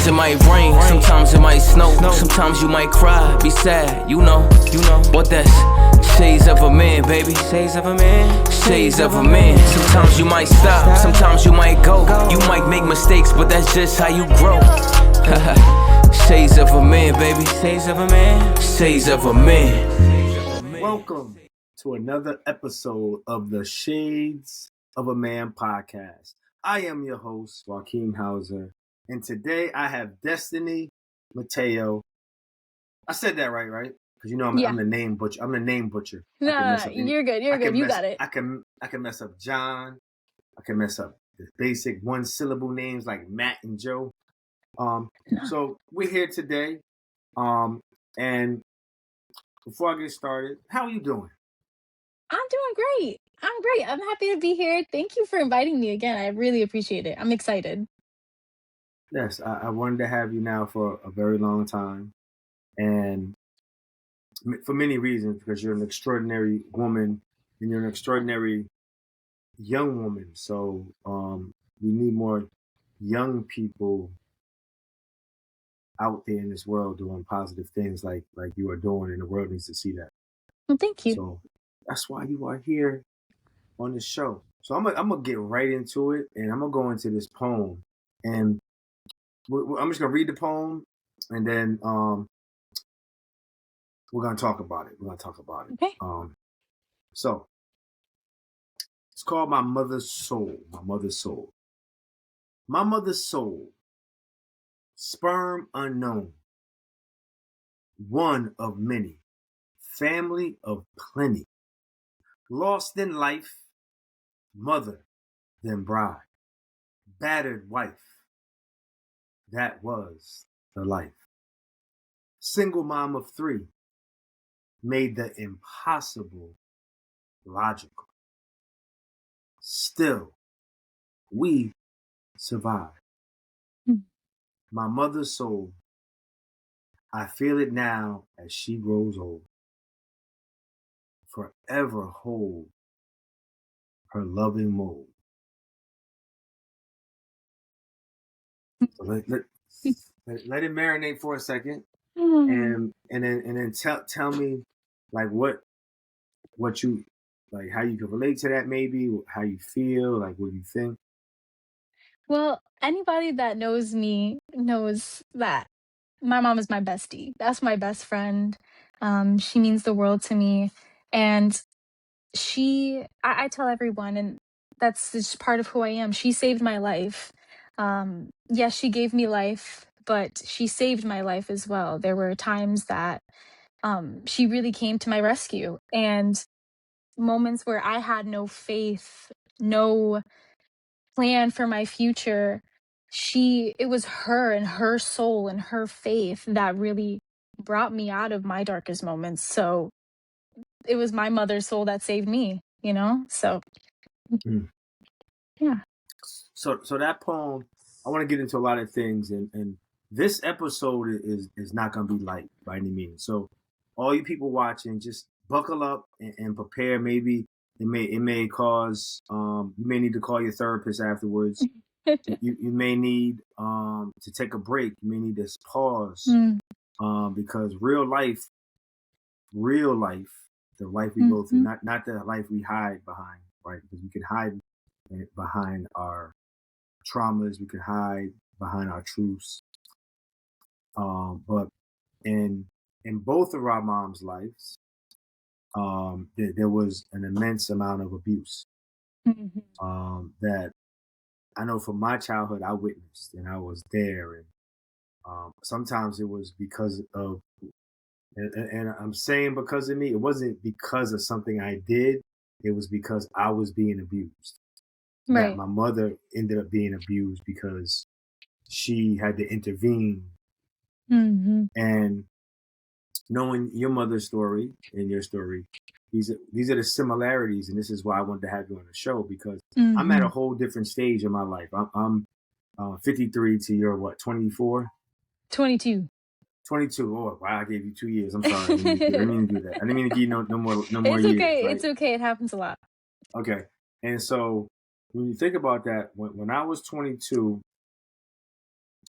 Sometimes it might rain, sometimes it might snow, sometimes you might cry, be sad, you know what that's shades of a man, baby. Shades of a man. Shades of a man. Sometimes you might stop, sometimes you might go. You might make mistakes, but that's just how you grow. Shades of a man, baby. Shades of a man. Shades of a man. Welcome to another episode of the Shades of a Man podcast. I am your host, Joaquin Hauser, and today I have Destiny Mateo. I said that right? Because you know I'm the name butcher. I'm the name butcher. No, you're good. You're good. You got it. I can mess up John. I can mess up the basic one syllable names like Matt and Joe. So we're here today. And before I get started, how are you doing? I'm doing great. I'm happy to be here. Thank you for inviting me again. I really appreciate it. I'm excited. Yes, I wanted to have you now for a very long time. And for many reasons, because you're an extraordinary woman and you're an extraordinary young woman. So we need more young people out there in this world doing positive things like you are doing, and the world needs to see that. Well, thank you. So that's why you are here on the show. So I'm gonna get right into it, and I'm gonna go into this poem, and I'm just gonna read the poem, and then we're gonna talk about it. Okay. So it's called My Mother's Soul. My Mother's Soul. My mother's soul, sperm unknown, one of many, family of plenty, lost in life, mother, then bride, battered wife. That was the life. Single mom of three, made the impossible logical. Still, we survive. My mother's soul, I feel it now as she grows old. Forever hold her loving mold. So let it marinate for a second, and then tell me like what you like, how you can relate to that, maybe how you feel, like what you think. Well, anybody that knows me knows that my mom is my bestie. That's my best friend. She means the world to me. And I tell everyone, and that's just part of who I am. She saved my life. Yes, she gave me life, but she saved my life as well. There were times that she really came to my rescue, and moments where I had no faith, no plan for my future. It was her and her soul and her faith that really brought me out of my darkest moments. So it was my mother's soul that saved me, So yeah. So that poem, I want to get into a lot of things, and this episode is not going to be light by any means. So all you people watching, just buckle up and prepare. Maybe it may cause you may need to call your therapist afterwards. you may need to take a break. You may need to pause because real life, the life we go through, not the life we hide behind, right? Because we can hide behind our traumas, we could hide behind our truths. But in both of our moms' lives, there was an immense amount of abuse that I know from my childhood I witnessed, and I was there. And sometimes it was because of, and I'm saying because of me, it wasn't because of something I did. It was because I was being abused. Right. That my mother ended up being abused because she had to intervene. And knowing your mother's story and your story, these are the similarities, and this is why I wanted to have you on the show, because I'm at a whole different stage in my life. I'm 53 to your what, 24? 22. 22. Oh wow, I gave you 2 years. I'm sorry. I didn't mean to do that. I didn't mean to give you no more It's years. okay. Right? It's okay. It happens a lot. Okay. And so when you think about that, when I was 22,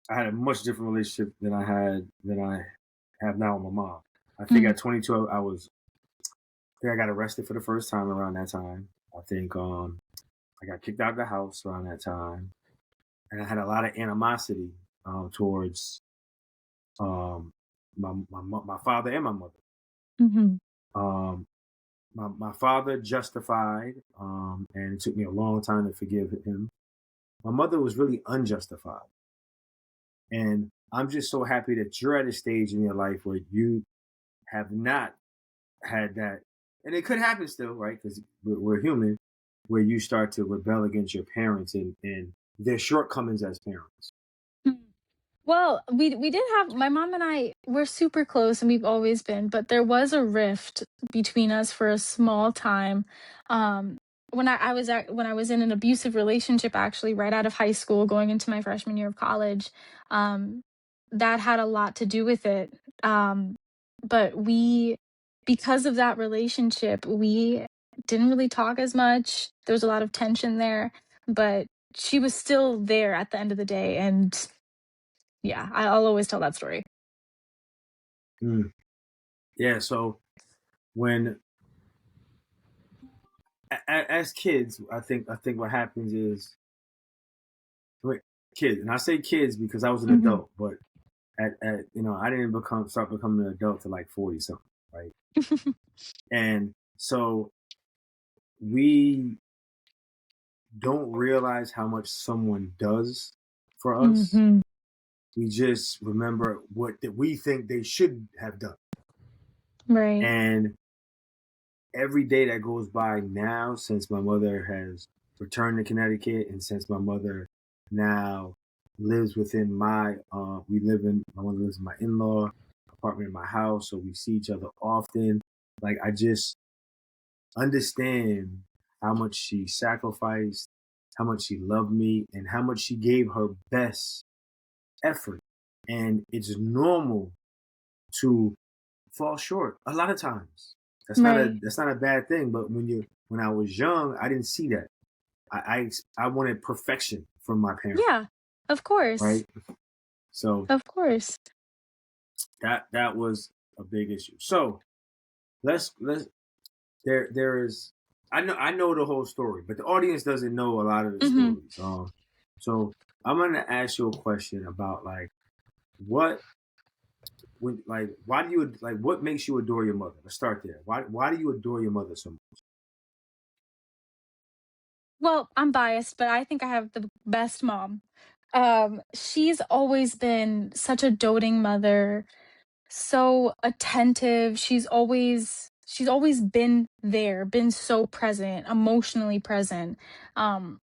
I had a much different relationship than I have now with my mom. I think Mm, at 22, I think I got arrested for the first time around that time. I think I got kicked out of the house around that time, and I had a lot of animosity towards um, my father and my mother. mhm, Um, my father justified, and it took me a long time to forgive him. My mother was really unjustified, and I'm just so happy that you're at a stage in your life where you have not had that, and it could happen still, right? Because we're human, where you start to rebel against your parents and their shortcomings as parents. mm. Well, we did have my mom and I we're super close and we've always been, but there was a rift between us for a small time. Um, when I was in an abusive relationship actually right out of high school, going into my freshman year of college, um, that had a lot to do with it. Um, but we because of that relationship, we didn't really talk as much. There was a lot of tension there, but she was still there at the end of the day, and yeah, I'll always tell that story. Mm. Yeah. So when as kids, I think what happens is wait, kids, and I say kids because I was an Mhm. adult, but at I didn't start becoming an adult to like 40 something, right? And so we don't realize how much someone does for us. Mhm. We just remember what that we think they should have done. Right. And every day that goes by now, since my mother has returned to Connecticut, and since my mother now lives within my mother lives in my in-law apartment in my house, so we see each other often. Like I just understand how much she sacrificed, how much she loved me, and how much she gave her best effort. And it's normal to fall short a lot of times. Right. That's not a bad thing. But when I was young, I didn't see that. I wanted perfection from my parents, Yeah. Of course. right? So Of course. that was a big issue. So let's there is I know the whole story, but the audience doesn't know a lot of the Mhm. stories. So I'm gonna ask you a question about like what when like why do you like what makes you adore your mother? Let's start there. Why do you adore your mother so much? Well, I'm biased, but I think I have the best mom. She's always been such a doting mother, so attentive. She's always been there, been so present, emotionally present.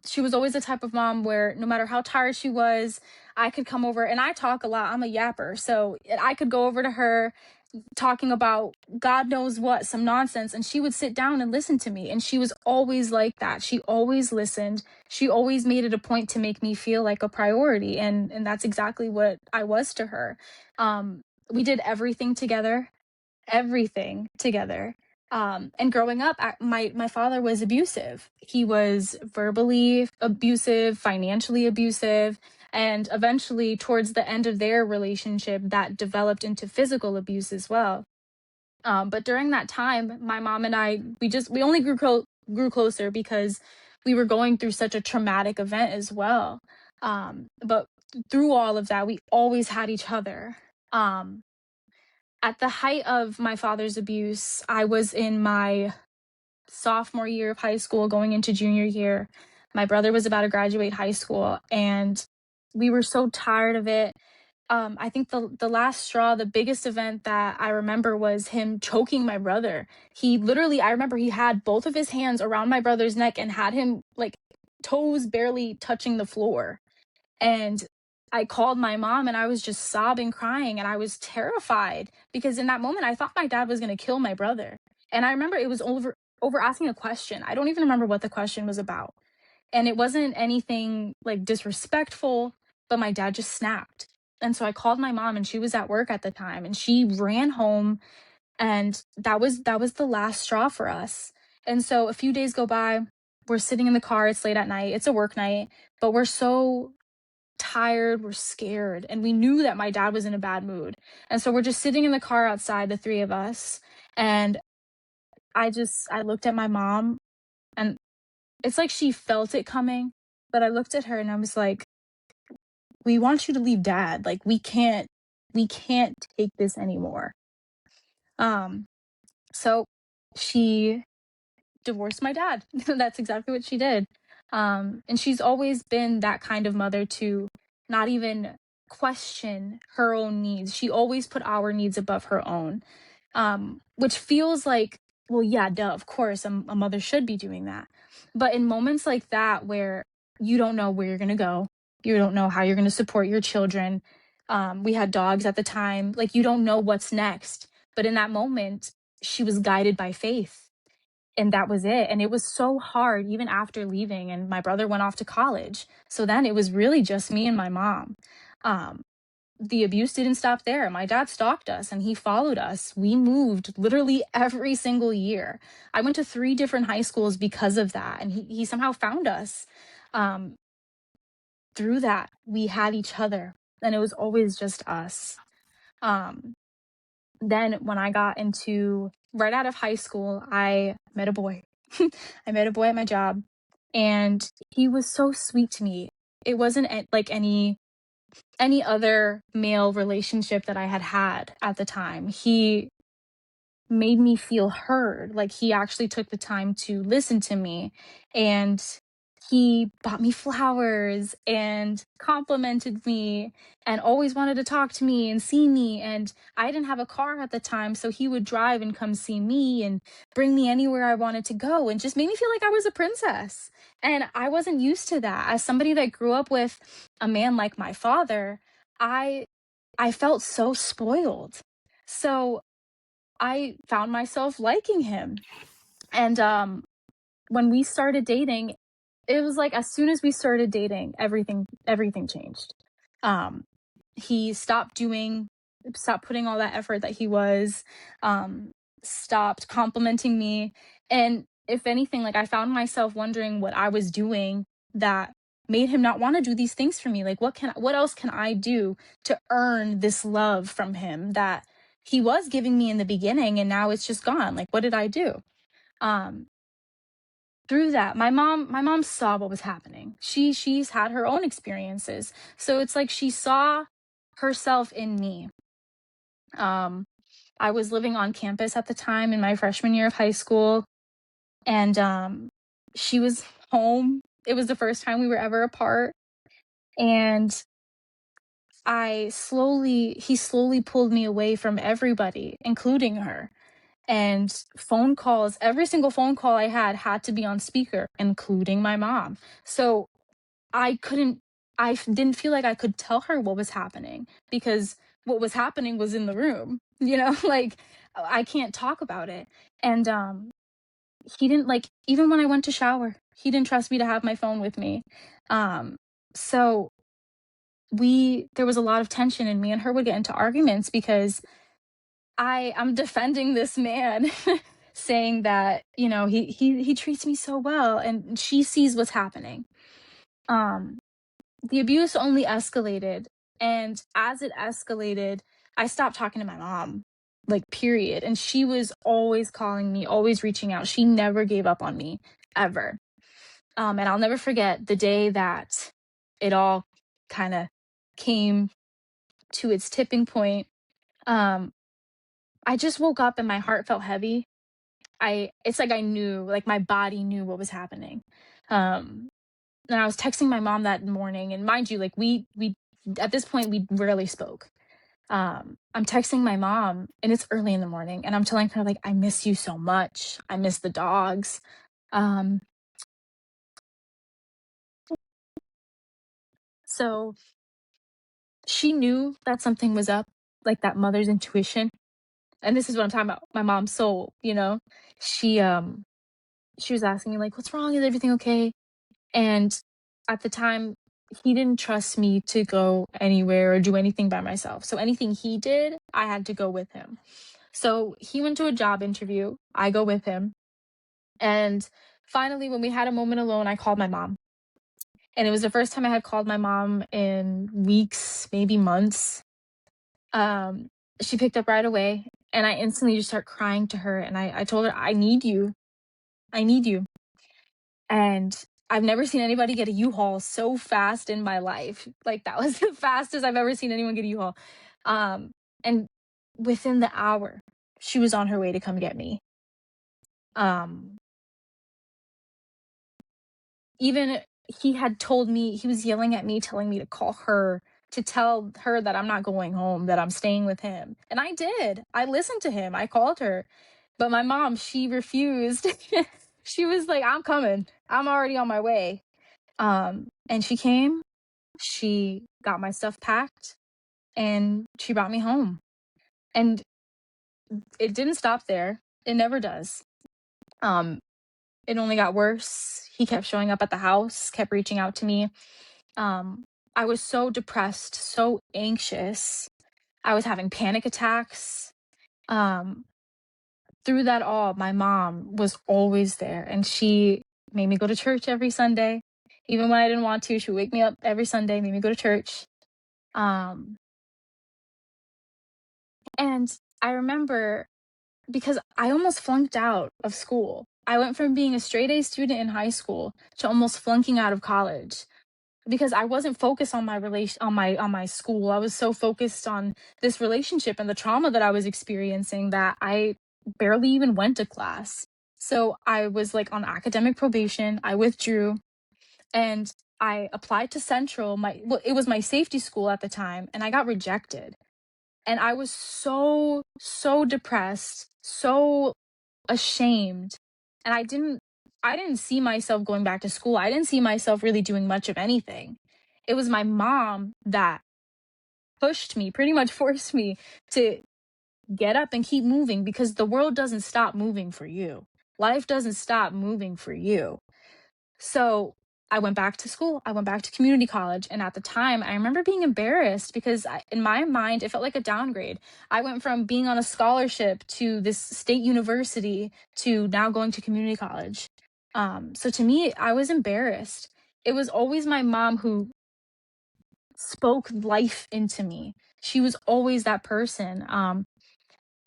She was always the type of mom where no matter how tired she was, I could come over and I talk a lot. I'm a yapper. So I could go over to her talking about God knows what, some nonsense, and she would sit down and listen to me. And she was always like that. She always listened. She always made it a point to make me feel like a priority, and that's exactly what I was to her. We did everything together. And growing up, my father was abusive. He was verbally abusive, financially abusive, and eventually, towards the end of their relationship, that developed into physical abuse as well. But during that time, my mom and I, we only grew closer because we were going through such a traumatic event as well. But through all of that, we always had each other. Um, at the height of my father's abuse, I was in my sophomore year of high school, going into junior year. My brother was about to graduate high school, and we were so tired of it. I think the last straw, the biggest event that I remember was him choking my brother. He literally, I remember he had both of his hands around my brother's neck and had him like toes barely touching the floor. And I called my mom and I was just sobbing, crying, and I was terrified because in that moment I thought my dad was going to kill my brother. And I remember it was over asking a question. I don't even remember what the question was about. And it wasn't anything like disrespectful, but my dad just snapped. And so I called my mom and she was at work at the time and she ran home, and that was the last straw for us. And so a few days go by, we're sitting in the car, it's late at night, it's a work night, but we're so tired, we're scared, and we knew that my dad was in a bad mood. And so we're just sitting in the car outside, the three of us, and I looked at my mom, and it's like she felt it coming, but I looked at her and I was like, "We want you to leave dad. Like we can't take this anymore." Um so she divorced my dad. That's exactly what she did. And she's always been that kind of mother to not even question her own needs. She always put our needs above her own, which feels like, well, yeah, duh, of course, a mother should be doing that. But in moments like that, where you don't know where you're going to go, you don't know how you're going to support your children. We had dogs at the time. Like, you don't know what's next. But in that moment, she was guided by faith, and that was it. And it was so hard even after leaving, and my brother went off to college, so then it was really just me and my mom. um the abuse didn't stop there. My dad stalked us and he followed us. We moved literally every single year. I went to 3 different high schools because of that, and he somehow found us. um Through that, we had each other, and it was always just us. um then when I got into right out of high school, I met a boy. I met a boy at my job, and he was so sweet to me. It wasn't like any other male relationship that I had had at the time. He made me feel heard. Like, he actually took the time to listen to me, and he bought me flowers and complimented me and always wanted to talk to me and see me. And I didn't have a car at the time, so he would drive and come see me and bring me anywhere I wanted to go, and just made me feel like I was a princess. And I wasn't used to that. As somebody that grew up with a man like my father, I I felt so spoiled. So I found myself liking him. And when we started dating, it was like as soon as we started dating, everything changed. Um he stopped putting all that effort that he was, um stopped complimenting me. And if anything, like, I found myself wondering what I was doing that made him not want to do these things for me. Like, what else can I do to earn this love from him that he was giving me in the beginning, and now it's just gone? Like, what did I do? um Through that, my mom saw what was happening. She's had her own experiences, so it's like she saw herself in me. um I was living on campus at the time in my freshman year of high school, and she was home. It was the first time we were ever apart, and he slowly pulled me away from everybody, including her. And phone calls, every single phone call I had to be on speaker, including my mom. So I couldn't, didn't feel like I could tell her what was happening, because what was happening was in the room, like, I can't talk about it. And he didn't, like, even when I went to shower, he didn't trust me to have my phone with me. So there was a lot of tension, and me and her would get into arguments because I'm defending this man, saying that, he treats me so well, and she sees what's happening. Um the abuse only escalated, and as it escalated, I stopped talking to my mom, like, period. And she was always calling me, always reaching out. She never gave up on me, ever. And I'll never forget the day that it all kind of came to its tipping point. Um, I just woke up and my heart felt heavy. It's like I knew, like, my body knew what was happening. Um, and I was texting my mom that morning, and mind you, like, we at this point we rarely spoke. I'm texting my mom, and it's early in the morning, and I'm telling her, like, I miss you so much. I miss the dogs. Um, so she knew that something was up, like that mother's intuition. And this is what I'm talking about. My mom's soul. She she was asking me, like, what's wrong? Is everything okay? And at the time, he didn't trust me to go anywhere or do anything by myself. So anything he did, I had to go with him. So he went to a job interview. I go with him. And finally, when we had a moment alone, I called my mom. And it was the first time I had called my mom in weeks, maybe months. Um, she picked up right away, and I instantly just start crying to her, and I told her, "I need you. I need you." And I've never seen anybody get a U-Haul so fast in my life. Like, that was the fastest I've ever seen anyone get a U-Haul. And within the hour, she was on her way to come get me. Um, Even he had told me, he was yelling at me, telling me to call her, to tell her that I'm not going home, that I'm staying with him. And I did. I listened to him. I called her. But my mom, she refused. She was like, "I'm coming. I'm already on my way." And she came, she got my stuff packed, and she brought me home. And it didn't stop there. It never does. Um, it only got worse. He kept showing up at the house, kept reaching out to me. Um, I was so depressed, so anxious. I was having panic attacks. Um, Through that all, my mom was always there, and she made me go to church every Sunday. Even when I didn't want to, she would wake me up every Sunday, made me go to church. Um, and I remember, because I almost flunked out of school. I went from being a straight A student in high school to almost flunking out of college because I wasn't focused on my relation on my school. I was so focused on this relationship and the trauma that I was experiencing that I barely even went to class. So I was like on academic probation. I withdrew, and I applied to Central. It was my safety school at the time, and I got rejected. And I was so depressed, so ashamed. And I didn't see myself going back to school. I didn't see myself really doing much of anything. It was my mom that pushed me, pretty much forced me to get up and keep moving, because the world doesn't stop moving for you. Life doesn't stop moving for you. So I went back to school. I went back to community college. And at the time, I remember being embarrassed because in my mind, it felt like a downgrade. I went from being on a scholarship to this state university to now going to community college. So to me, I was embarrassed. It was always my mom who spoke life into me. She was always that person.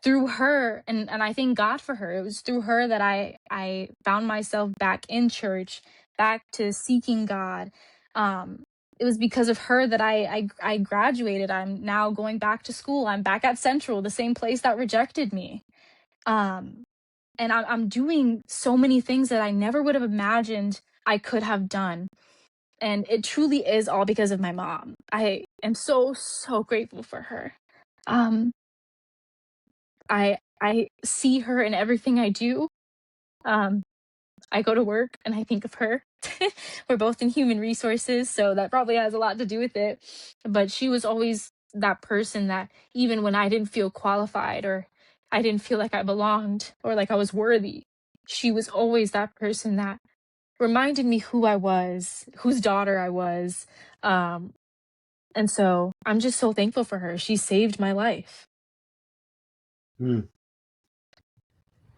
Through her, and I thank God for her. It was through her that I found myself back in church, back to seeking God. It was because of her that I graduated. I'm now going back to school. I'm back at Central, the same place that rejected me. Um, and I'm doing so many things that I never would have imagined I could have done. And it truly is all because of my mom. I am so grateful for her. Um, I see her in everything I do. Um, I go to work and I think of her. We're both in human resources, so that probably has a lot to do with it. But she was always that person that, even when I didn't feel qualified, or I didn't feel like I belonged or like I was worthy, she was always that person that reminded me who I was, whose daughter I was. Um, and so I'm just so thankful for her. She saved my life. Mm,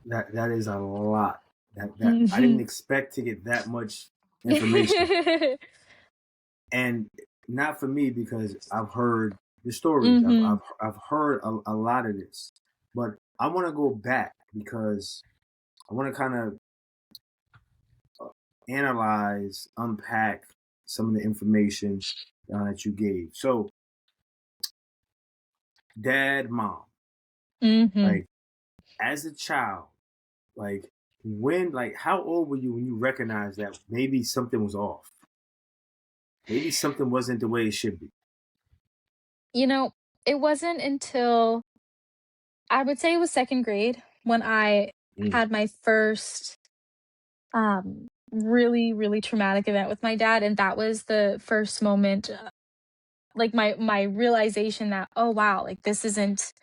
that is a lot. That I didn't expect to get that much information, and not for me because I've heard the stories. I've heard a lot of this, but I want to go back because I want to kind of analyze, unpack some of the information that you gave. So, dad, mom, like as a child, like how old were you when you recognized that maybe something was off? Maybe something wasn't the way it should be. You know, it wasn't until, I would say it was second grade, when I Mm, had my first really traumatic event with my dad, and that was the first moment, like my realization that, oh wow, like this isn't,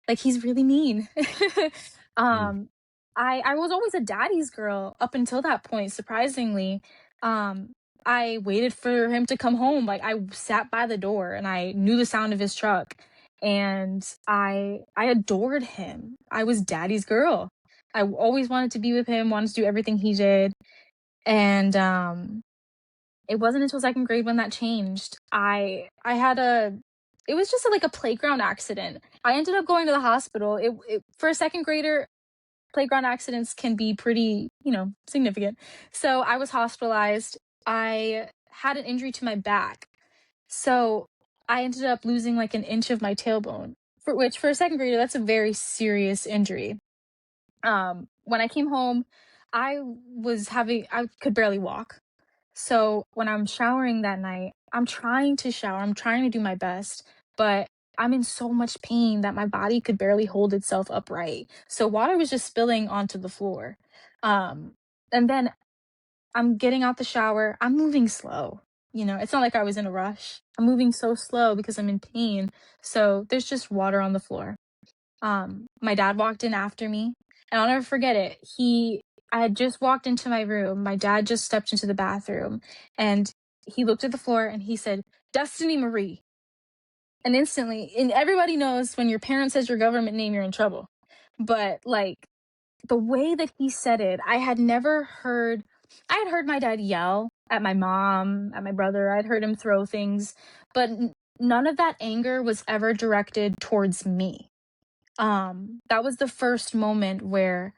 like, he's really mean. mm, um I was always a daddy's girl up until that point, surprisingly. um I waited for him to come home. Like, I sat by the door and I knew the sound of his truck, and I adored him. I was daddy's girl. I always wanted to be with him, wanted to do everything he did. And it wasn't until second grade when that changed. It was just like a playground accident. I ended up going to the hospital. For a second grader, playground accidents can be pretty, significant. So I was hospitalized. I had an injury to my back. So I ended up losing like an inch of my tailbone, for which for a second grader, that's a very serious injury. When I came home, I could barely walk. So when I'm showering that night, I'm trying to shower, I'm trying to do my best, but I'm in so much pain that my body could barely hold itself upright. So water was just spilling onto the floor. Um, and then I'm getting out the shower, I'm moving slow. It's not like I was in a rush. I'm moving so slow because I'm in pain. So there's just water on the floor. My dad walked in after me, and I'll never forget it. I had just walked into my room. My dad just stepped into the bathroom, and he looked at the floor and he said, "Destiny Marie." And instantly, and everybody knows when your parent says your government name, you're in trouble. But like the way that he said it, I had heard my dad yell at my mom, at my brother. I'd heard him throw things, but none of that anger was ever directed towards me. That was the first moment where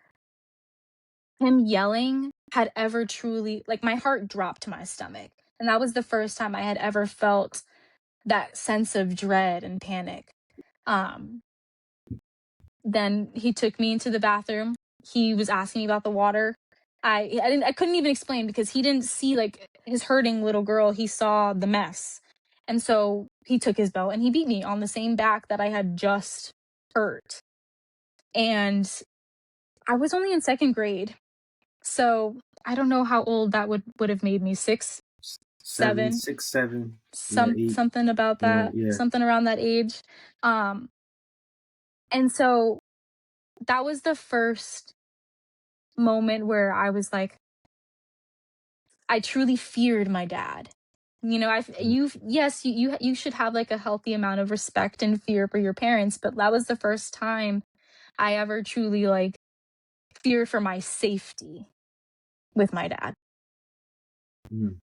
him yelling had ever truly, like, my heart dropped to my stomach. And that was the first time I had ever felt that sense of dread and panic. Um, then he took me into the bathroom. He was asking me about the water. I couldn't even explain because he didn't see like his hurting little girl. He saw the mess. And so he took his belt and he beat me on the same back that I had just hurt. And I was only in second grade. So I don't know how old that would have made me. 6, 7, 6, 7, yeah, 8, something about yeah, that, yeah. something around that age. Um, and so that was the first moment where I was like, I truly feared my dad. Yes, you should have like a healthy amount of respect and fear for your parents, but that was the first time I ever truly like feared for my safety with my dad. Mm.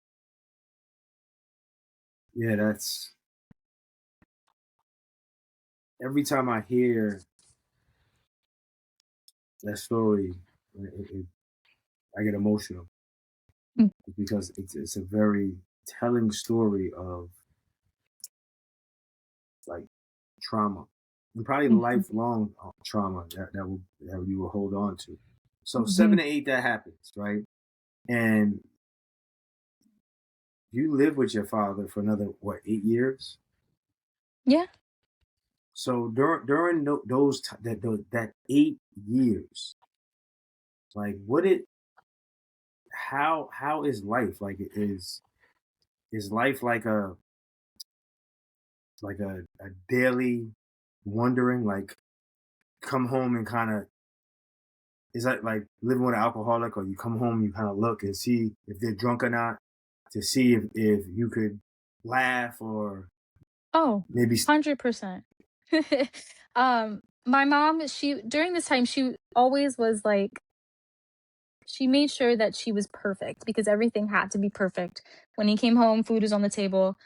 Yeah, that's every time I hear that story, I get emotional Mm. because it's a very telling story of like trauma and probably Mhm. lifelong trauma that you will hold on to. So Mhm. 7 to 8 that happens, right? And you live with your father for another what 8 years? Yeah. So during that 8 years, like what it how is life like? Is life like a daily wondering, like come home and kind of is that like living with an alcoholic, or you come home, you kind of look and see if they're drunk or not, to see if you could laugh or Oh, maybe 100%. My mom, she during this time, she always was like, she made sure that she was perfect because everything had to be perfect. When he came home, food was on the table.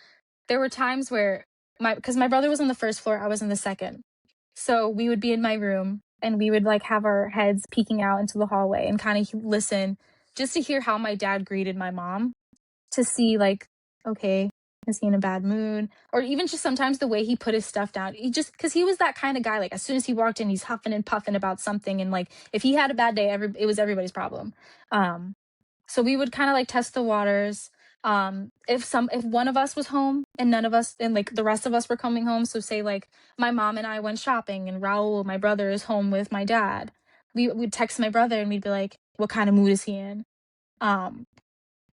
There were times where because my brother was on the first floor, I was in the second. So we would be in my room and we would like have our heads peeking out into the hallway and kind of listen just to hear how my dad greeted my mom, to see like, okay, is he in a bad mood? Or even just sometimes the way he put his stuff down. He just, because he was that kind of guy, like as soon as he walked in, he's huffing and puffing about something. And like if he had a bad day, it was everybody's problem. So we would kind of like test the waters. If one of us was home and none of us, and like the rest of us were coming home, so say like my mom and I went shopping and Raul, my brother, is home with my dad, we would text my brother and we'd be like, what kind of mood is he in? um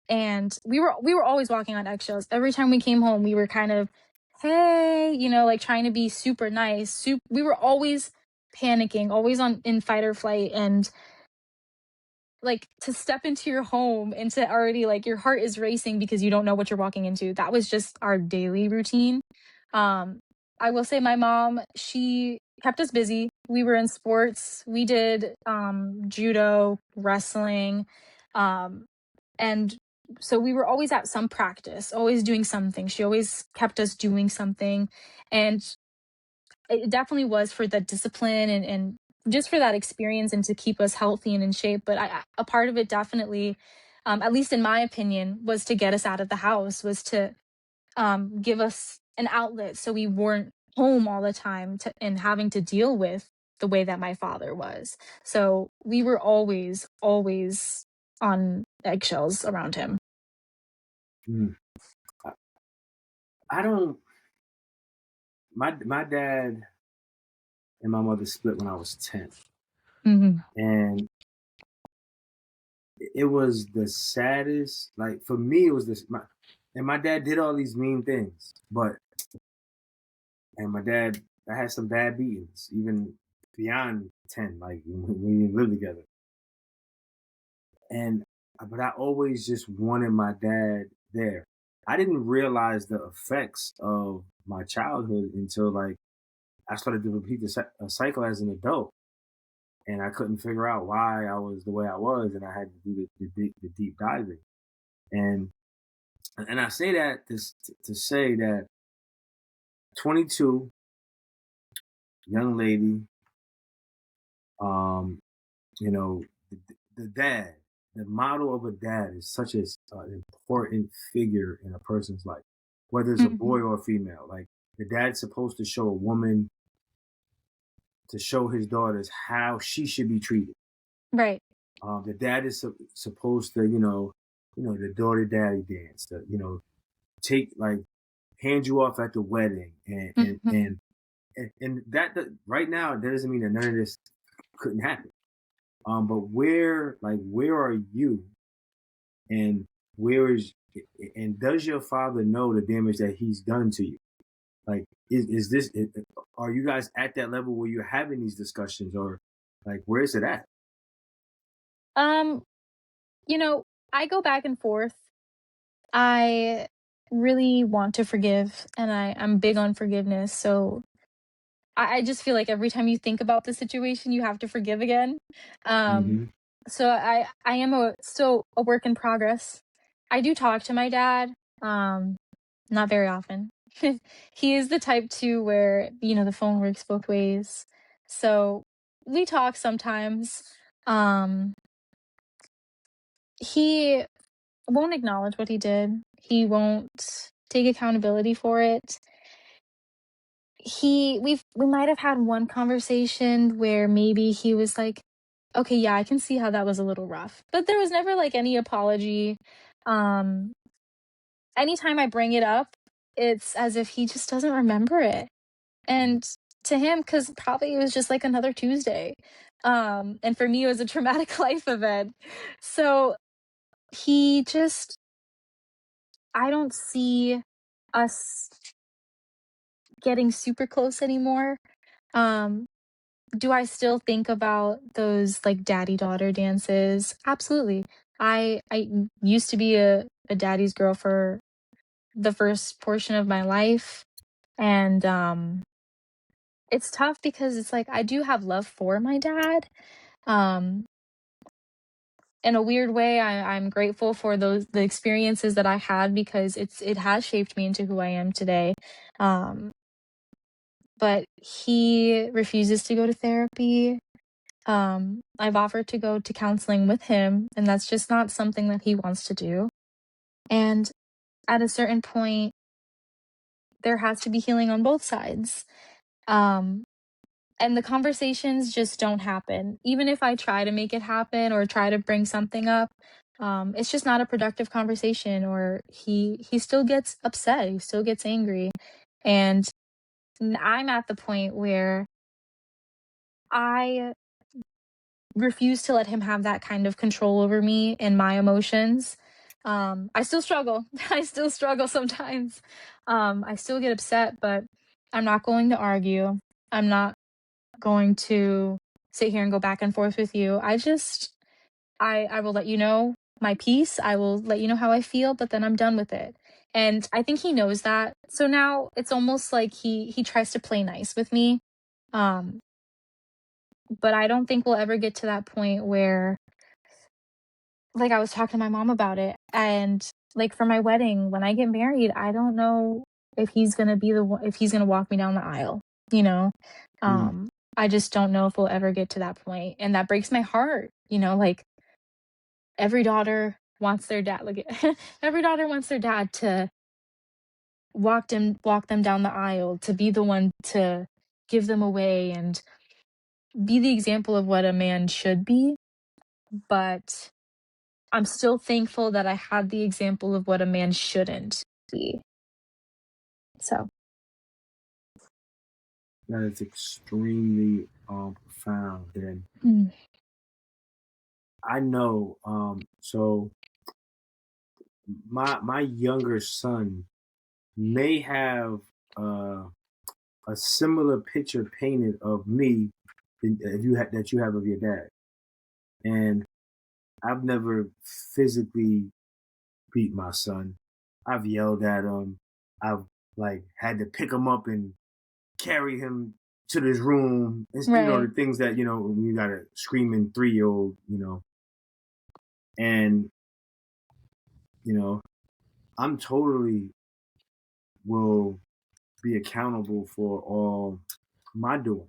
and we were always walking on eggshells. Every time we came home, we were kind of, hey, like trying to be super nice. We were always panicking, always in fight or flight. And like to step into your home and to already like your heart is racing because you don't know what you're walking into. That was just our daily routine. I will say my mom, she kept us busy. We were in sports. We did judo, wrestling, um and so we were always at some practice, always doing something. She always kept us doing something. And it definitely was for the discipline and just for that experience and to keep us healthy and in shape. But a part of it definitely, at least in my opinion, was to get us out of the house, was to give us an outlet so we weren't home all the time and having to deal with the way that my father was. So we were always, always on eggshells around him. Mm. I don't. My dad and my mother split when I was 10, Hmm. and it was the saddest. Like for me, it was this. And my dad did all these mean things, but and my dad, I had some bad beatings, even beyond 10, like when we didn't live together. And but I always just wanted my dad there. I didn't realize the effects of my childhood until like I started to repeat the cycle as an adult, and I couldn't figure out why I was the way I was, and I had to do the deep diving. And and I say that to say that 22, young lady, um, you know, the dad, the model of a dad is such an important figure in a person's life, whether it's a Hmm. boy or a female. Like the dad's supposed to show a woman, to show his daughters how she should be treated. Right. The dad is supposed to, the daughter daddy dance, take like hand you off at the wedding, Hmm. and that right now that doesn't mean that none of this couldn't happen. But where are you, and where is, and does your father know the damage that he's done to you? Like, is this? Are you guys at that level where you're having these discussions, or like where is it at? Um, you know, I go back and forth. I really want to forgive, and I'm big on forgiveness. So I just feel like every time you think about the situation, you have to forgive again. Um, Mm-hmm. so I am still a work in progress. I do talk to my dad, um, not very often. He is the type too where, the phone works both ways. So we talk sometimes. Um, he won't acknowledge what he did. He won't take accountability for it. We might have had one conversation where maybe he was like, "Okay, yeah, I can see how that was a little rough." But there was never like any apology. Um Anytime I bring it up, it's as if he just doesn't remember it. And to him, cuz probably it was just like another Tuesday. And for me it was a traumatic life event. So he just I don't see us getting super close anymore. Um Do I still think about those, like, daddy-daughter dances? Absolutely. I used to be a daddy's girl for the first portion of my life, and, it's tough because it's like I do have love for my dad. Um, in a weird way, I'm grateful for the experiences that I had because it has shaped me into who I am today. Um, but he refuses to go to therapy. I've offered to go to counseling with him, and that's just not something that he wants to do. And at a certain point, there has to be healing on both sides. Um, and the conversations just don't happen. Even if I try to make it happen or try to bring something up, it's just not a productive conversation. Or he still gets upset. He still gets angry, and I'm at the point where I refuse to let him have that kind of control over me and my emotions. I still struggle. I still struggle sometimes. I still get upset, but I'm not going to argue. I'm not going to sit here and go back and forth with you. I will let you know my piece. I will let you know how I feel, but then I'm done with it. And I think he knows that. So now it's almost like he tries to play nice with me. Um, but I don't think we'll ever get to that point where like I was talking to my mom about it, and like for my wedding, when I get married, I don't know if he's gonna be the one, if he's gonna walk me down the aisle, you know. Mm, Um, I just don't know if we'll ever get to that point, and that breaks my heart, you know, like every daughter wants their dad like every daughter wants their dad to walk them down the aisle, to be the one to give them away and be the example of what a man should be. But I'm still thankful that I had the example of what a man shouldn't be. So, that is extremely profound. And mm, I know, so my younger son may have uh, a similar picture painted of me that you have of your dad. And I've never physically beat my son. I've yelled at him. I've like had to pick him up and carry him to this room. It's, right. the things that, when you got a screaming 3-year-old, and, you know, I'm totally will be accountable for all my doings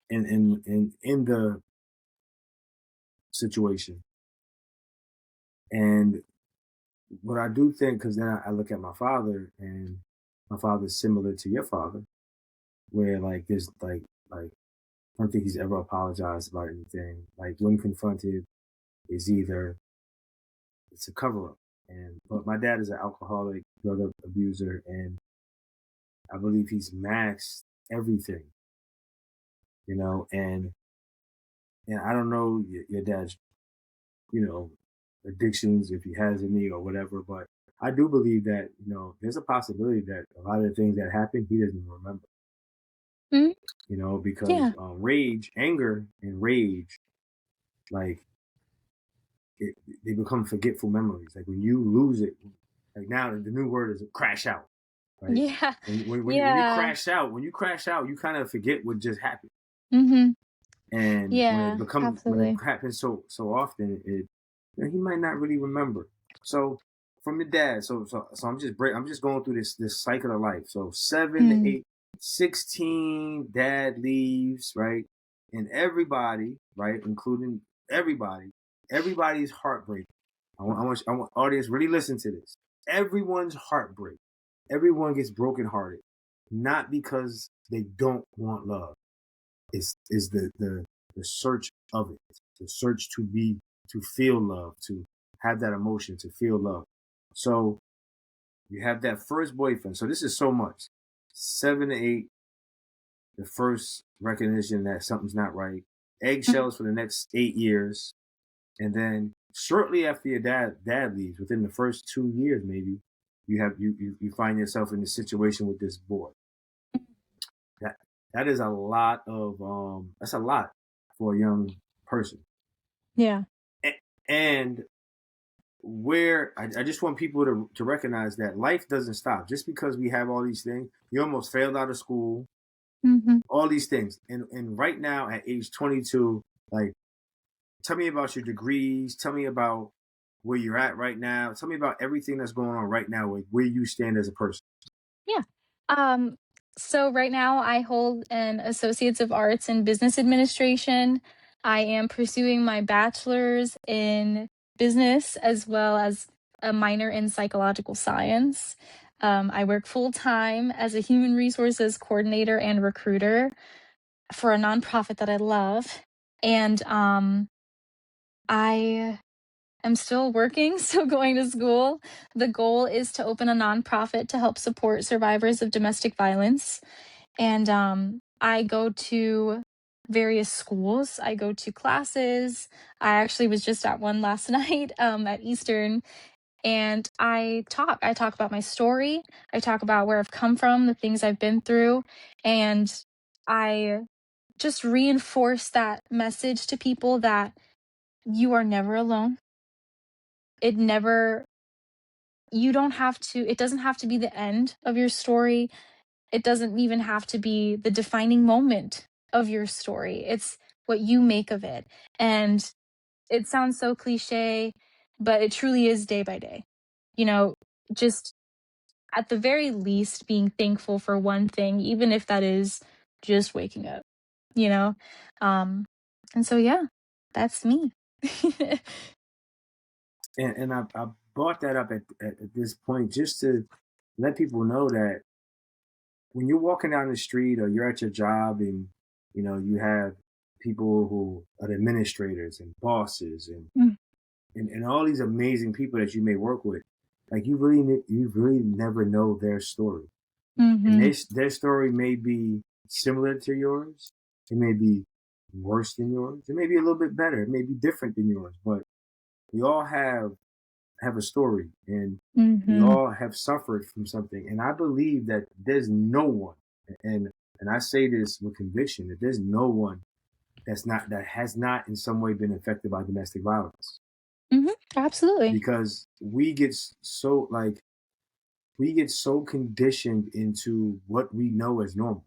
in the situation. And what I do think, because then I look at my father, and my father's similar to your father, where like there's like I don't think he's ever apologized about anything. Like when confronted, is either it's a cover up. And but my dad is an alcoholic, drug abuser, and I believe he's maxed everything, and I don't know your dad's, you know, addictions, if he has any or whatever, but I do believe that, there's a possibility that a lot of the things that happen, he doesn't remember, Mm, because yeah. anger and rage, like it, they become forgetful memories. Like when you lose it, like now the new word is crash out, right? Yeah. When you Yeah. crash out, you kind of forget what just happened. Mhm. And Yeah, when it absolutely. happens so often, he might not really remember. So from the dad, so I'm just going through this cycle of life. So 7 to Mm, 8, 16, dad leaves, right? And everybody, right, including everybody's heartbreak. I want audience really listen to this. Everyone's heartbreak. Everyone gets brokenhearted, not because they don't want love. Is the search of it, the search to feel love, to have that emotion, to feel love. So you have that first boyfriend. So this is so much. 7 to 8, the first recognition that something's not right. mm, Eggshells for the next 8 years, and then shortly after your dad leaves, within the first 2 years, maybe you find yourself in a situation with this boy. That that is a lot of that's a lot for a young person. yeah. And where I just want people to recognize that life doesn't stop just because we have all these things. You almost failed out of school, Mhm. all these things, and right now at age 22, like tell me about your degrees, tell me about where you're at right now, tell me about everything that's going on right now, like where you stand as a person. Yeah. Um, so right now I hold an Associates of Arts in Business Administration. I am pursuing my bachelor's in business as well as a minor in psychological science. I work full time as a human resources coordinator and recruiter for a nonprofit that I love. And I am still working, so going to school. The goal is to open a nonprofit to help support survivors of domestic violence. And I go to various schools, I go to classes. I actually was just at one last night at Eastern, and I talk about my story, I talk about where I've come from, the things I've been through, and I just reinforce that message to people that you are never alone. It never you don't have to it doesn't have to be the end of your story. It doesn't even have to be the defining moment of your story. It's what you make of it. And it sounds so cliche, but it truly is day by day. You know, just at the very least being thankful for one thing, even if that is just waking up, you know? Um, and so yeah, that's me. And I brought that up at this point just to let people know that when you're walking down the street or you're at your job and you have people who are administrators and bosses Mm, and all these amazing people that you may work with, like you really never know their story, and mhm, their story may be similar to yours, it may be worse than yours, it may be a little bit better, it may be different than yours, but we all have a story, and we mhm, all have suffered from something. And I believe that there's no one, and and I say this with conviction, that there's no one that has not in some way been affected by domestic violence, mhm, absolutely. because we get so conditioned into what we know as normal.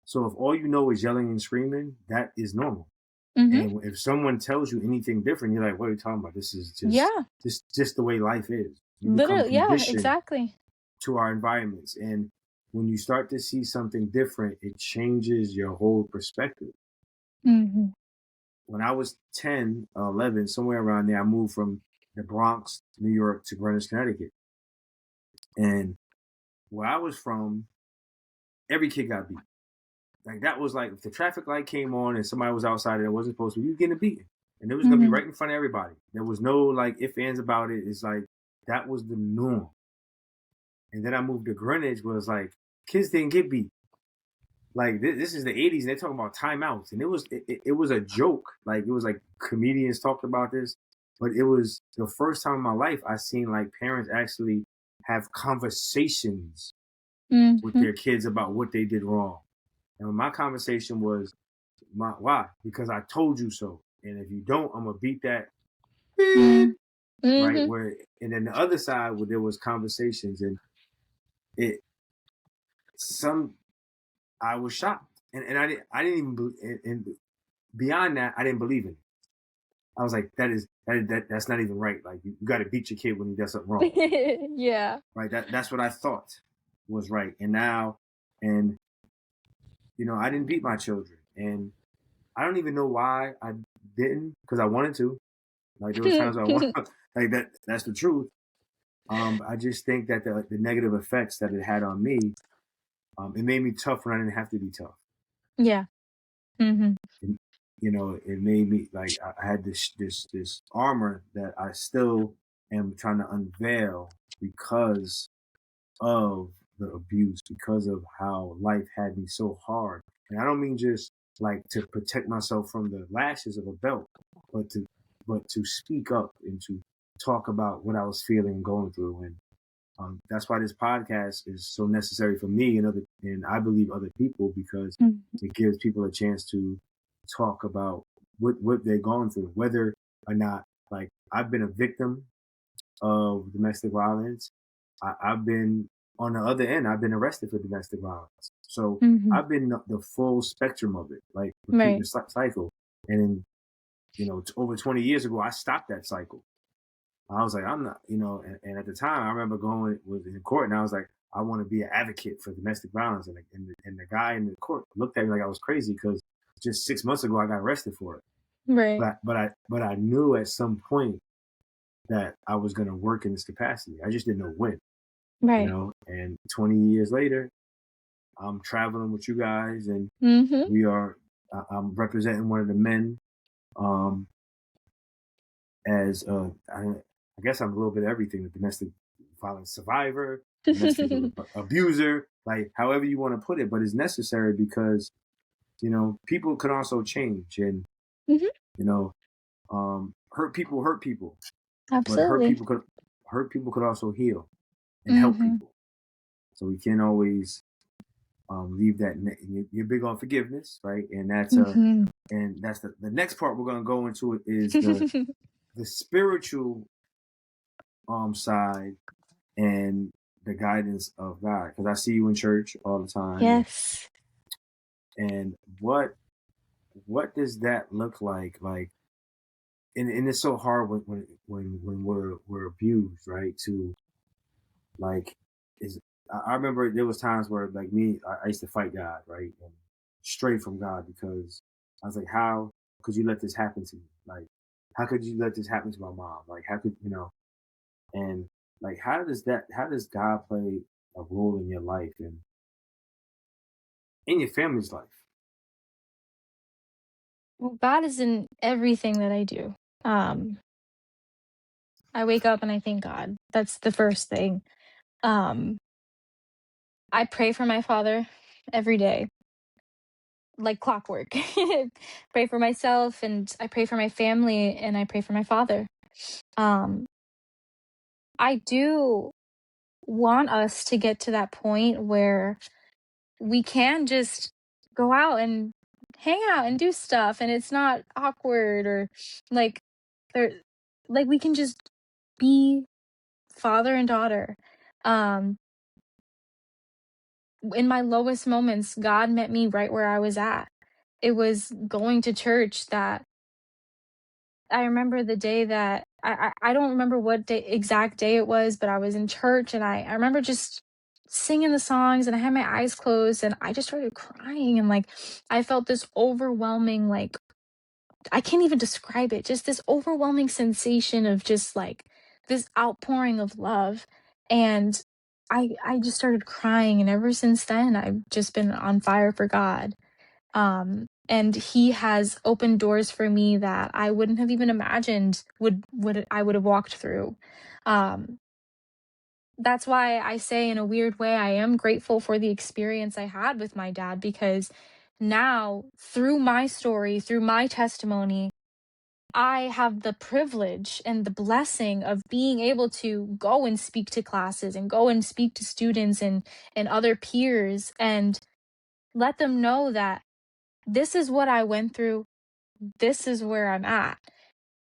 So if all you know is yelling and screaming, that is normal. Mhm, And if someone tells you anything different, you're like, "What are you talking about? This is yeah, just the way life is." We become literally, yeah, conditioned exactly. to our environments, and when you start to see something different, it changes your whole perspective. Mhm, When I was 10, 11, somewhere around there, I moved from the Bronx, New York, to Greenwich, Connecticut, and where I was from, every kid got beat. Like that was like if the traffic light came on and somebody was outside and it wasn't supposed to, you getting beaten, and it was gonna be mhm, right in front of everybody. There was no like if ands about it. It's like that was the norm. And then I moved to Greenwich, where it's like kids didn't get beat. Like this is the '80s, and they're talking about timeouts, and it was a joke. Like it was like comedians talked about this, but it was the first time in my life I seen like parents actually have conversations with mhm, their kids about what they did wrong. And my conversation was, why? Because I told you so. And if you don't, I'm gonna beat that mm, beep, right. mhm. Where and then the other side where there was conversations, and it some I was shocked, and I didn't even and beyond that I didn't believe in it. I was like, that's not even right. Like you got to beat your kid when he does something wrong, Yeah. right? That's what I thought was right, and now, and I didn't beat my children, and I don't even know why I didn't, because I wanted to. Like there was times I want like that. That's the truth. I just think that the negative effects that it had on me, it made me tough when I didn't have to be tough. Yeah. Mhm, And, it made me like I had this armor that I still am trying to unveil because of the abuse, because of how life had me so hard. And I don't mean just like to protect myself from the lashes of a belt, but to speak up and to talk about what I was feeling and going through. And that's why this podcast is so necessary for me and I believe other people, because mhm, it gives people a chance to talk about what they're going through, whether or not, like, I've been a victim of domestic violence. I've been on the other end. I've been arrested for domestic violence. So mhm. I've been the full spectrum of it, like repeating Right, the cycle. And then, over 20 years ago, I stopped that cycle. I was like, I'm not, and at the time, I remember going was in court, and I was like, I want to be an advocate for domestic violence, and the guy in the court looked at me like I was crazy because just 6 months ago I got arrested for it. right, But I knew at some point that I was going to work in this capacity. I just didn't know when, right. And 20 years later, I'm traveling with you guys, and Mhm. we are. I'm representing one of the men, um, as I guess I'm a little bit of everything: the domestic violence survivor, domestic abuser, like however you want to put it. But it's necessary because people can also change, and Mhm. you know, hurt people, but Absolutely. hurt people could also heal and help Mhm, people. So we can't always leave that. You're big on forgiveness, right? mhm. And that's the next part we're gonna go into it is the spiritual side and the guidance of God. Because I see you in church all the time, Yes. and what does that look like? Like and it's so hard when we're abused, right? To like is I remember there was times where like me, I used to fight God, right? And straight from God because I was like, how could you let this happen to me? Like, how could you let this happen to my mom? Like, how could you know? And like, how does God play a role in your life and in your family's life? Well, God is in everything that I do. Um, I wake up and I thank God. That's the first thing. Um, I pray for my father every day, like clockwork. Pray for myself and I pray for my family and I pray for my father. Um, I do want us to get to that point where we can just go out and hang out and do stuff and it's not awkward or like there like we can just be father and daughter. Um in my lowest moments, God met me right where I was at. It was going to church that I remember the day that I don't remember what day exact day it was, but I was in church and I remember just singing the songs and I had my eyes closed and I just started crying and like I felt this overwhelming like I can't even describe it, just this overwhelming sensation of just like this outpouring of love. And I just started crying and ever since then I've just been on fire for God. And he has opened doors for me that I wouldn't have even imagined would I would have walked through. Um, that's why I say in a weird way I am grateful for the experience I had with my dad because now through my story, through my testimony, I have the privilege and the blessing of being able to go and speak to classes and go and speak to students and other peers and let them know that this is what I went through. This is where I'm at.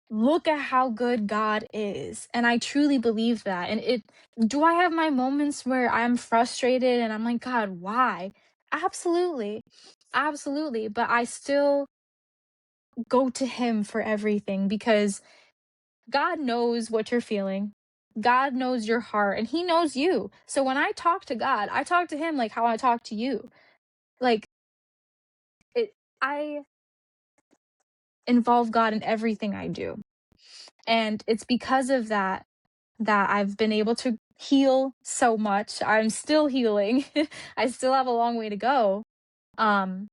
Look at how good God is. And I truly believe that. And it do I have my moments where I'm frustrated and I'm like, God, why? Absolutely. Absolutely. But I still go to him for everything because God knows what you're feeling. God knows your heart and he knows you. So when I talk to God, I talk to him like how I talk to you. Like I involve God in everything I do. And it's because of that that I've been able to heal so much. I'm still healing. I still have a long way to go. Um,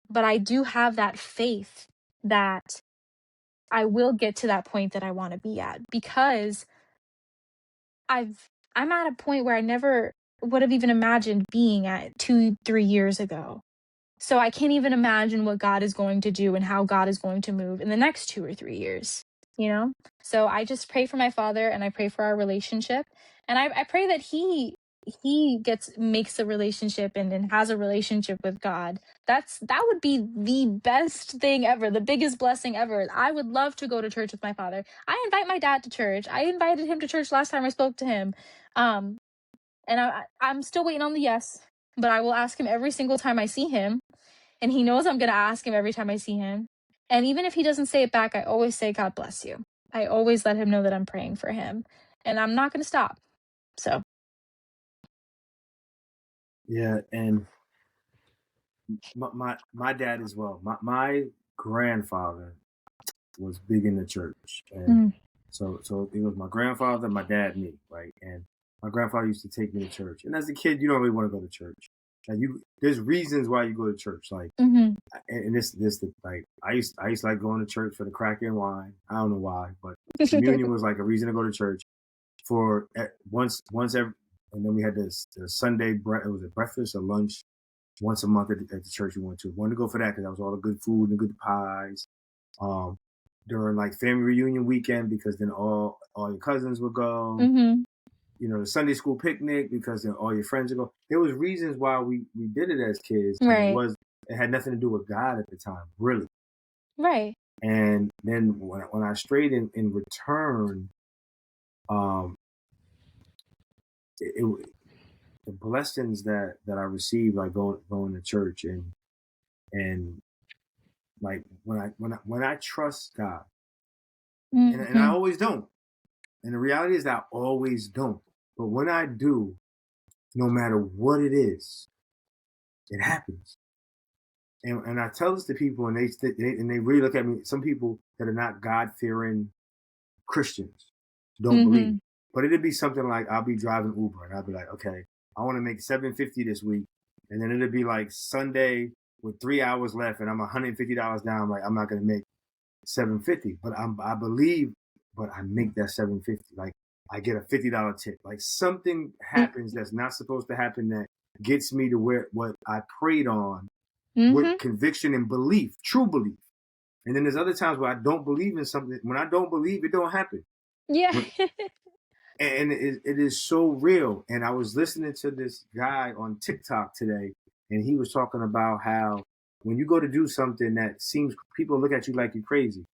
but I do have that faith that I will get to that point that I want to be at because I'm at a point where I never would have even imagined being at 2, 3 years ago. So I can't even imagine what God is going to do and how God is going to move in the next 2 or 3 years, you know? So I just pray for my father and I pray for our relationship. And I pray that he makes a relationship and has a relationship with God. That would be the best thing ever, the biggest blessing ever. I would love to go to church with my father. I invite my dad to church. I invited him to church last time I spoke to him. Um, and I'm still waiting on the yes, but I will ask him every single time I see him and he knows I'm going to ask him every time I see him. And even if he doesn't say it back, I always say, God bless you. I always let him know that I'm praying for him. And I'm not going to stop. So, Yeah, and my dad as well. My grandfather was big in the church, and mm, so it was my grandfather, my dad, me, right? And my grandfather used to take me to church, and as a kid, you don't really want to go to church. Like there's reasons why you go to church, like, mm-hmm. and this like I used to like going to church for the cracker and wine. I don't know why, but communion was like a reason to go to church for once every, and then we had the Sunday it was a breakfast or lunch once a month at the church we went to. Wanted to go for that because that was all the good food and good pies. Um, During like family reunion weekend because then all your cousins would go. Mm-hmm. You know, the Sunday school picnic because then all your friends would go. There was reasons why we did it as kids, and Right. it had nothing to do with God at the time, really. Right. And then when I strayed in return, um, it the blessings that I received like going to church and like when I trust God, And I Mhm. always don't. And the reality is that I always don't. But when I do, no matter what it is, it happens. And I tell this to people, and they really look at me. Some people that are not God fearing Christians don't believe it. Mhm. But it'd be something like I'll be driving Uber and I'll be like, okay, I want to make $750 this week, and then it'll be like Sunday with 3 hours left, and I'm $150 down. Like I'm not gonna make $750, but I believe, but I make that $750. Like I get a $50 tip. Like something happens that's not supposed to happen that gets me to where what I prayed on with Mhm. conviction and belief, true belief. And then there's other times where I don't believe in something. When I don't believe, it don't happen. Yeah. But and it is so real. And I was listening to this guy on TikTok today, and he was talking about how when you go to do something that seems people look at you like you're crazy,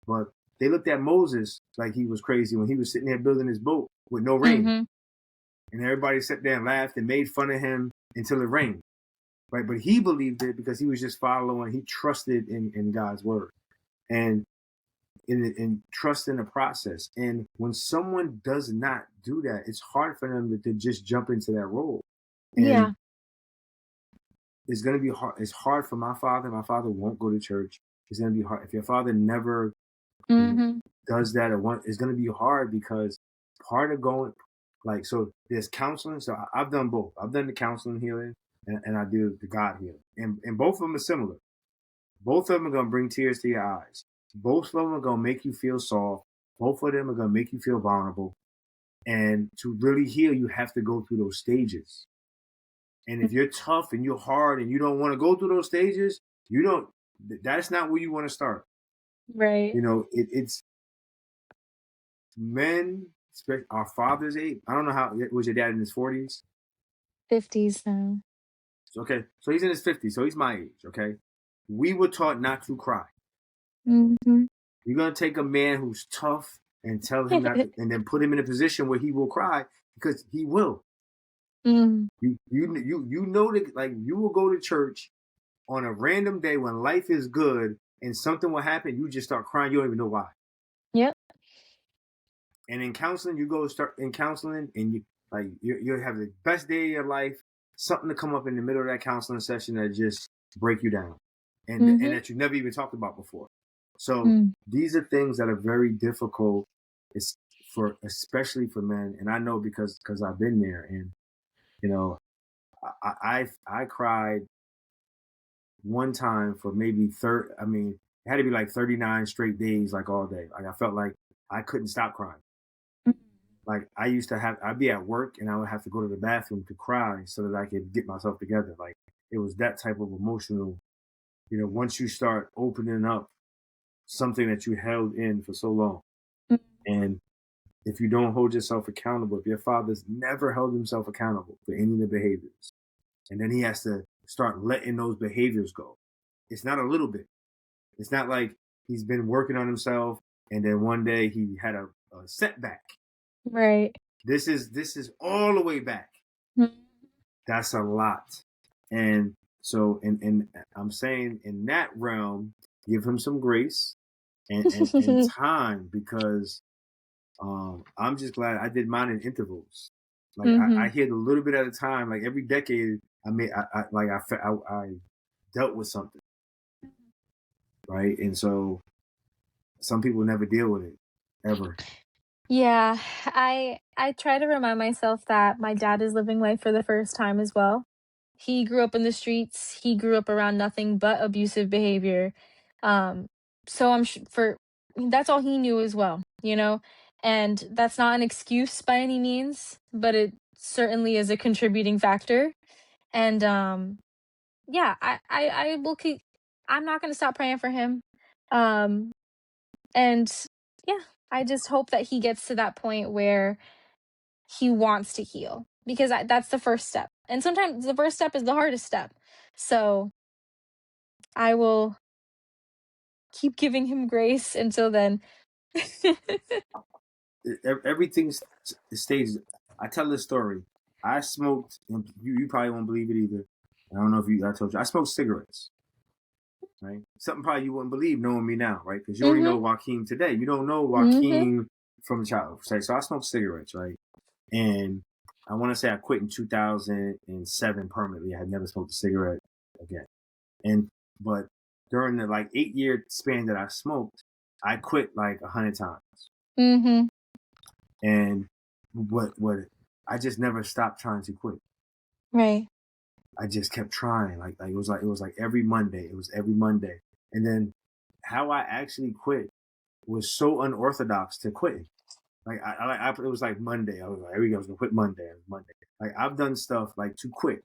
but they looked at Moses like he was crazy when he was sitting there building his boat with no rain, Mhm. and everybody sat there and laughed and made fun of him until it rained. Right, but he believed it because he was just following. He trusted in God's word and in trust in the process. And when someone does not do that, it's hard for them to just jump into that role. Yeah. And it's going to be hard. It's hard for my father. My father won't go to church. It's going to be hard if your father never, you know, Mhm. does that. It's going to be hard because part of going, like, so there's counseling. So I've done both. I've done the counseling healing, and I do the God healing, and both of them are similar. Both of them are going to bring tears to your eyes. Both of them are going to make you feel soft. Both of them are going to make you feel vulnerable. And to really heal, you have to go through those stages. And if you're tough and you're hard and you don't want to go through those stages, you don't, that's not where you want to start. Right. You know, it's men, our father's age. I don't know how, was your dad in his 40s? 50s now. Okay. So he's in his 50s. So he's my age. Okay. We were taught not to cry. Mhm. You're gonna take a man who's tough and tell him not to, and then put him in a position where he will cry because he will. Mm. You know that like you will go to church on a random day when life is good and something will happen, you just start crying. You don't even know why. Yep. And in counseling, you go start in counseling and you have the best day of your life. Something to come up in the middle of that counseling session that just break you down, and Mhm. that you never even talked about before. So Mm. these are things that are very difficult. It's for especially for men, and I know because I've been there, and you know, I cried one time for maybe third. I mean, it had to be like 39 straight days, like all day. Like I felt like I couldn't stop crying. Like I used to have, I'd be at work and I would have to go to the bathroom to cry so that I could get myself together. Like it was that type of emotional. You know, once you start opening up something that you held in for so long, and if you don't hold yourself accountable, if your father's never held himself accountable for any of the behaviors, and then he has to start letting those behaviors go. It's not a little bit. It's not like he's been working on himself and then one day he had a setback. Right. This is all the way back. Mm. That's a lot. And so and I'm saying in that realm, give him some grace and time because I'm just glad I did mine in intervals. Like I Mhm. hit a little bit at a time. Like every decade, I dealt with something, right? And so some people never deal with it ever. Yeah, I try to remind myself that my dad is living life for the first time as well. He grew up in the streets. He grew up around nothing but abusive behavior. Um, so for that's all he knew as well, you know? And that's not an excuse by any means, but it certainly is a contributing factor. And yeah, I will keep I'm not going to stop praying for him. Um and yeah, I just hope that he gets to that point where he wants to heal because that's the first step. And sometimes the first step is the hardest step. So I will keep giving him grace until then. Everything stays. I tell this story. I smoked, and you probably won't believe it either. I don't know if I told you. I smoked cigarettes. right? Something probably you wouldn't believe knowing me now, right? Because you only know Mhm. Joaquin today. You don't know Mhm. Joaquin from childhood. So I smoked cigarettes, right? And I want to say I quit in 2007 permanently. I had never smoked a cigarette again. And but during the like 8 year span that I smoked, I quit like 100 times. Mhm. And what I just never stopped trying to quit. Right. I just kept trying. Like every Monday. It was every Monday. And then how I actually quit was so unorthodox to quit. Like it was like Monday. I was like, here we go. I was gonna quit Monday. It was Monday. Like I've done stuff like to quit.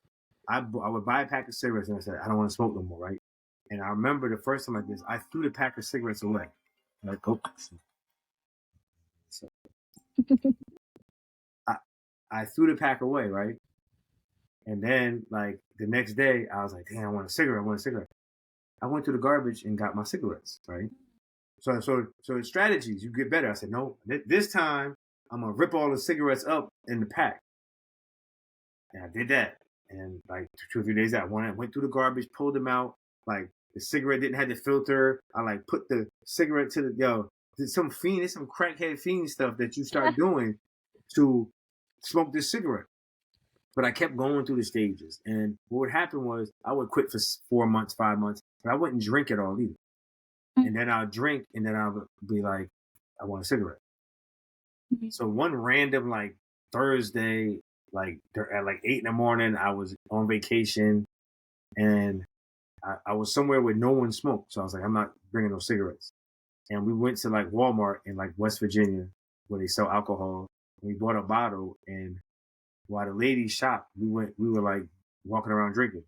I would buy a pack of cigarettes and I said I don't want to smoke no more, right? And I remember the first time I did this, I threw the pack of cigarettes away. Like, oh, so I I threw the pack away, right? And then like the next day, I was like, damn, I want a cigarette. I want a cigarette. I went to the garbage and got my cigarettes, right? So strategies, you get better. I said, no, this time I'm gonna rip all the cigarettes up in the pack. And I did that. And like 2 or 3 days out, when I went through the garbage, pulled them out, like the cigarette didn't have the filter. I like put the cigarette to the there's some fiend, there's some crackhead fiend stuff that you start doing to smoke this cigarette. But I kept going through the stages. And what would happen was I would quit for 4 months, 5 months, but I wouldn't drink at all either. And then I'll drink and then I would be like, I want a cigarette. Mhm. So one random like Thursday, like at like 8 in the morning, I was on vacation and I was somewhere where no one smoked. So I was like, I'm not bringing no cigarettes. And we went to like Walmart in like West Virginia where they sell alcohol. We bought a bottle and while the lady shopped, we were like walking around drinking.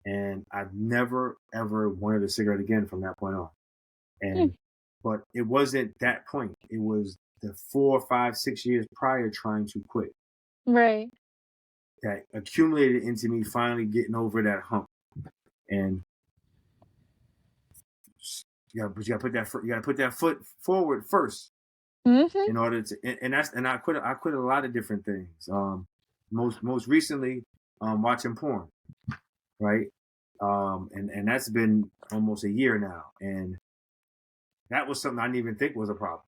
And I've never ever wanted a cigarette again from that point on. Mm. And but it wasn't that point. It was the 4, 5, 6 years prior trying to quit Right. that accumulated into me finally getting over that hump. And but you gotta you gotta put that foot forward first Mhm. in order to. And I quit a lot of different things. Most recently, watching porn, right? And that's been almost a year now, and that was something I didn't even think was a problem,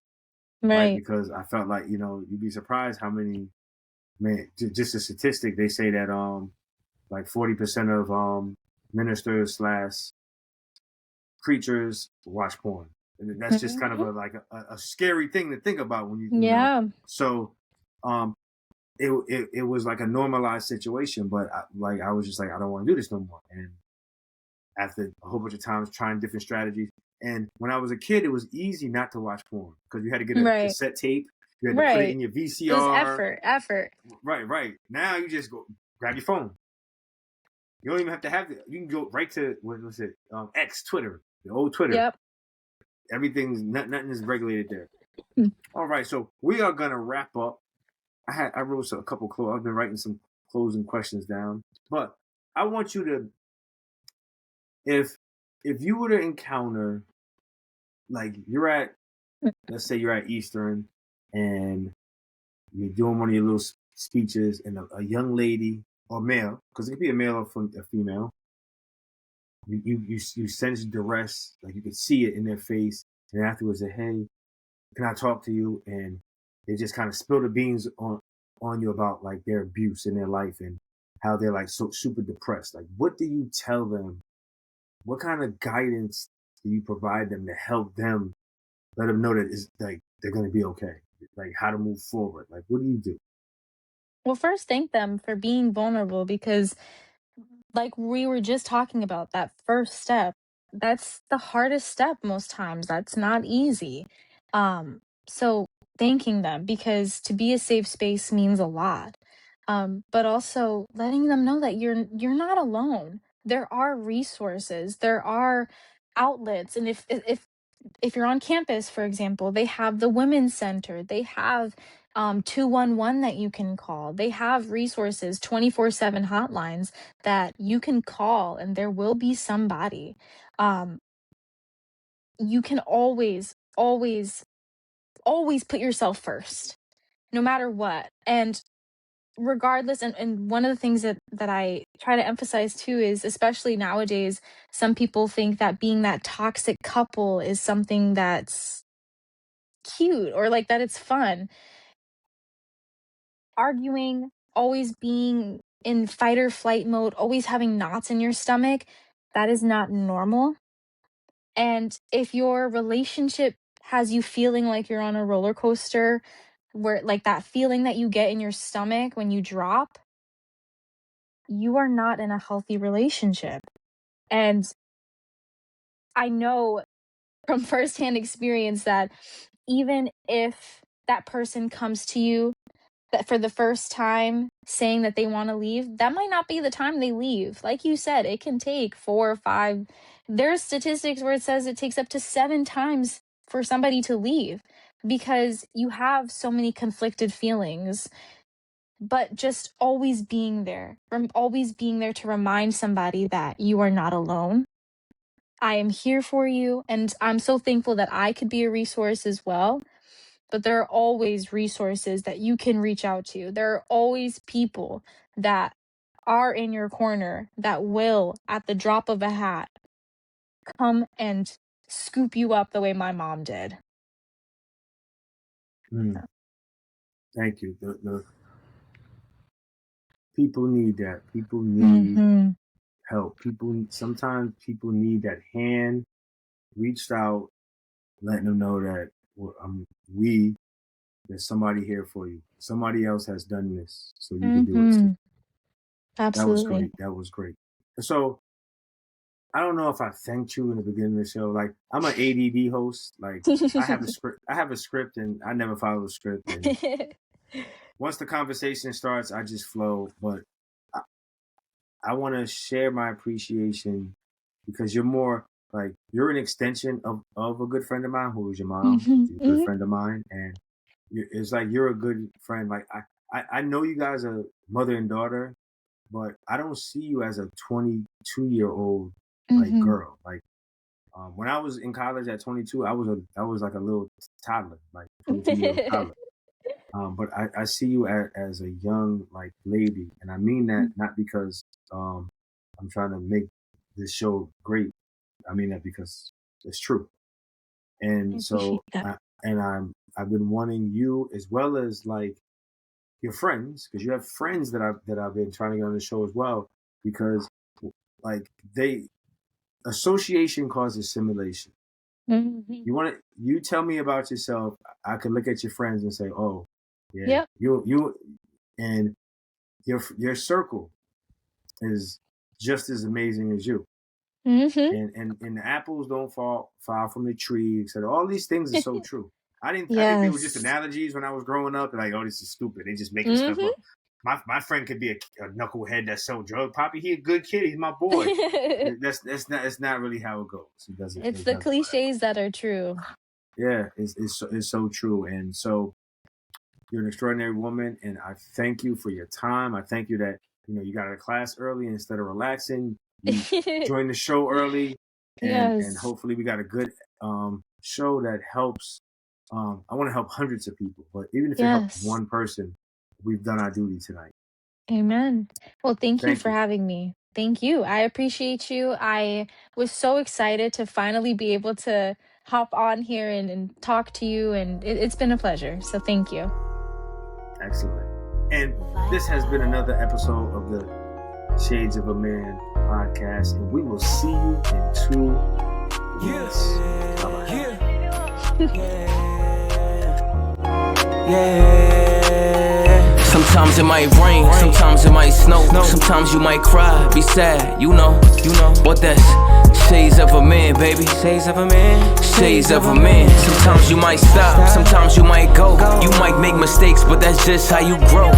right? Right. Because I felt like you'd be surprised how many man just a statistic they say that like 40% of ministers slash preachers watch porn. And that's just kind of Mhm. a scary thing to think about when you know. Yeah. So um, it was like a normalized situation, but I was just like I don't want to do this no more. And after a whole bunch of times trying different strategies, and when I was a kid, it was easy not to watch porn because you had to get a Right. cassette tape, you had to put it Right. in your It was VCR. effort. Right. Now you just go grab your phone. You don't even have to have it. You can go right to what was it? X, Twitter, the old Twitter. Yep. Everything's nothing is regulated there. Hmm. All right, so we are gonna wrap up. I wrote a couple. I've been writing some closing questions down, but I want you to, if you were to encounter, like you're at, let's say you're at Eastern, and you're doing one of your little speeches, and a young lady or male, because it could be a male or a female, you sense duress, like you could see it in their face, and afterwards say, "Hey, can I talk to you?" And they just kind of spill the beans on you about like their abuse in their life and how they're like so super depressed. Like, what do you tell them? What kind of guidance do you provide them to help them let them know that it's like they're going to be okay? Like how to move forward. Like, what do you do? Well, first, thank them for being vulnerable because, like we were just talking about, that first step, that's the hardest step most times. That's not easy. So thanking them because to be a safe space means a lot. But also letting them know that you're not alone. There are resources, there are outlets, and if you're on campus, for example, they have the women's center, they have 211 that you can call, they have resources, 24/7 hotlines that you can call, and there will be somebody. um, you can always put yourself first, no matter what. And regardless, and one of the things that I try to emphasize too is, especially nowadays, some people think that being that toxic couple is something that's cute or like that it's fun. Arguing, always being in fight or flight mode, always having knots in your stomach, that is not normal. And if your relationship has you feeling like you're on a roller coaster, where like that feeling that you get in your stomach when you drop, you are not in a healthy relationship. And I know from firsthand experience that even if that person comes to you that for the first time saying that they want to leave, that might not be the time they leave. Like you said, it can take 4 or 5. There's statistics where it says it takes up to 7 times for somebody to leave because you have so many conflicted feelings. But just always being there, from always being there to remind somebody that you are not alone. I am here for you, and I'm so thankful that I could be a resource as well. But there are always resources that you can reach out to. There are always people that are in your corner that will, at the drop of a hat, come and scoop you up the way my mom did. Thank you. The people need that. People need help. Sometimes people need that hand reached out, letting them know that there's somebody here for you. Somebody else has done this, so you can do it too. Absolutely. That was great. So I don't know if I thanked you in the beginning of the show. Like, I'm an ADD host. Like, I have a script, and I never follow the script. And once the conversation starts, I just flow. But I want to share my appreciation because you're an extension of a good friend of mine who is your mom, a good friend of mine, and it's like you're a good friend. Like, I know you guys are mother and daughter, but I don't see you as a 22-year-old like girl. Like, when I was in college at 22, I was like a little toddler, like 22-year-old toddler. But I see you as a young like lady, and I mean that not because I'm trying to make this show great. I mean that because it's true. And so, I've been wanting you as well as like your friends, because you have friends that I've been trying to get on the show as well, because like association causes simulation. You tell me about yourself, I could look at your friends and say, oh yeah, you and your circle is just as amazing as you. And the apples don't fall far from the tree, etc. All these things are so true. I think they were just analogies when I was growing up. Like, oh, this is stupid. They just making stuff up. My friend could be a knucklehead that sell drugs. Poppy, he a good kid. He's my boy. That's not really how it goes. It's the cliches that are true. Yeah, it's so true. And so you're an extraordinary woman, and I thank you for your time. I thank you that you got out of class early instead of relaxing. You joined the show early, and hopefully we got a good show that helps. I want to help hundreds of people, but even if it helps one person, we've done our duty tonight. Amen. Well, thank you for having me. Thank you. I appreciate you. I was so excited to finally be able to hop on here and talk to you, and it's been a pleasure. So thank you. Excellent. And this has been another episode of the Shades of a Man podcast, and we will see you in 2 weeks. Yeah. Sometimes it might rain, sometimes it might snow, sometimes you might cry, be sad, you know. What that's shades of a man, baby. Shades of a man. Shades of a man. Sometimes you might stop, sometimes you might go. You might make mistakes, but that's just how you grow.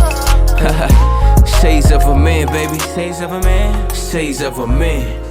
Shades of a man, baby. Shades of a man. Shades of a man.